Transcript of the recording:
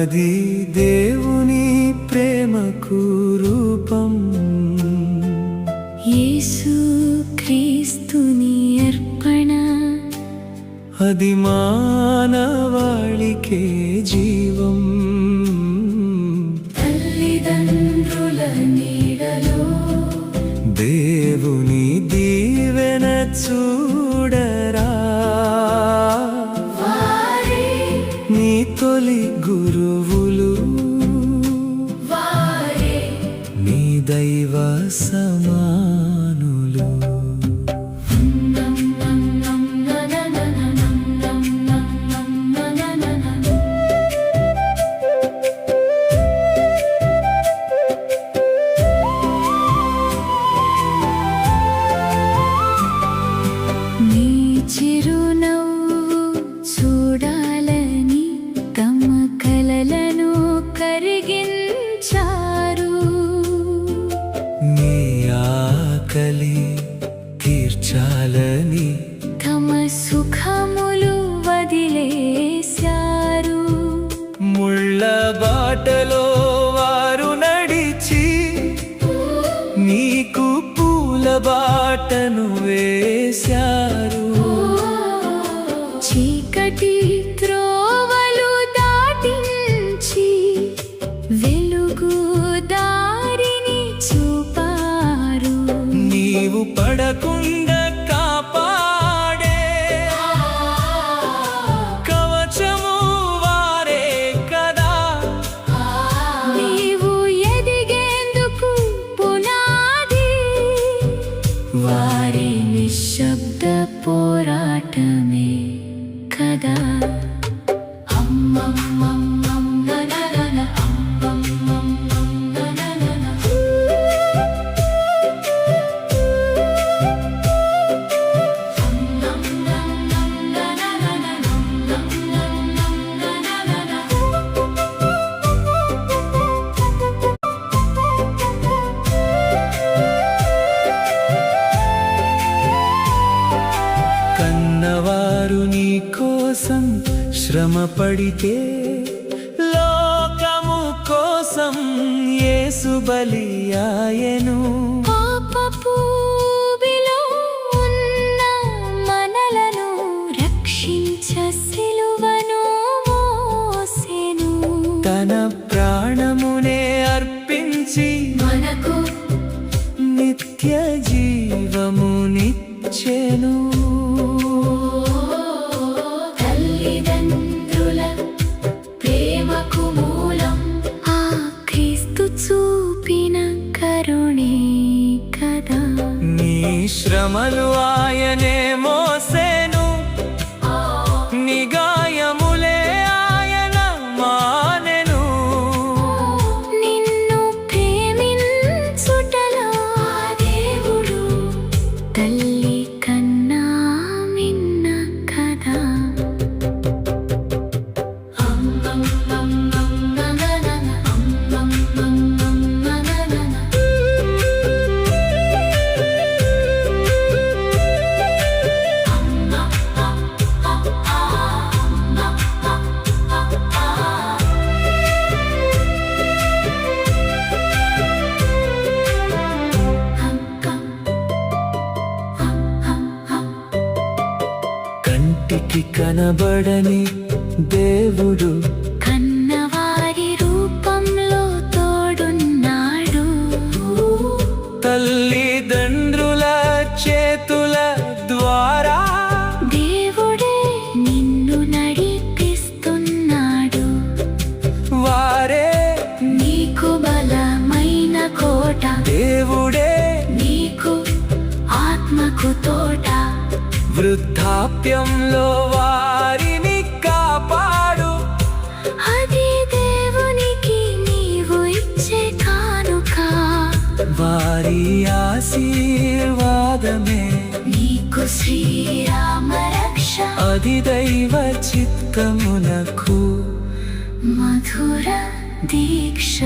అది దేవుని ప్రేమకు రూపం. యేసు క్రీస్తుని అర్పణ, అది మానవాళికే జీవం. తల్లిదండ్రుల నీడలో దేవుని దీవెన చూడరా, వారే నీ తొలి గురువులు, వారే నీ దైవ సమానులు. నీ చిరునవ్వు చూడాలని తమ కలలను కరిగించారు. నీ ఆకలి తీర్చాలని తమ సుఖములు వదిలేశారు. ముళ్ళ బాటలో వారు నడిచి నీకు పూల బాటను వేశారు. చీకటి త్రోవలు దాటించి వెలుగు దారిని చూపారు. నీవు పడకుండా కాపాడే కవచము వారే కదా. నీవు ఎదిగేందుకు పునాది, వారి నిశ్శబ్ద పోరాటమే కదా. కన్నవారు నీ కోసం శ్రమ పడితే లోకము కోసం యేసు బలియాయెను. పాపపు ఊబిలో ఉన్న మనలను రక్షించ సిలువను మోసెను. తన ప్రాణమునే అర్పించి మనకు నిత్య జీవమునిచ్చెను. తల్లిదండ్రుల ప్రేమకు మూలం ఆ క్రీస్తు చూపిన కరుణే కదా. నీ శ్రమలు ఆయనే మోసెను, నీ గాయములే ఆయన మానెను. నిన్ను ప్రేమించుటలో ఆ దేవుడు తల్లి కన్నా మిన్న కదా. కంటికి కనబడని దేవుడు కన్నవారి రూపంలో తోడున్నాడు. తల్లిదండ్రుల చేతుల ద్వారా దేవుడే నిన్ను నడిపిస్తున్నాడు. వారే నీకు బలమైన కోట, దేవుడే నీకు ఆత్మకు తోట. వృద్ధాప్యంలో వారిని కాపాడు. అది దేవునికి నీవు ఇచ్చే కానుక. వారి ఆశీర్వాదమే నీకు శ్రీరామ రక్ష. అది దైవ చిత్తమునకు మధుర దీక్ష.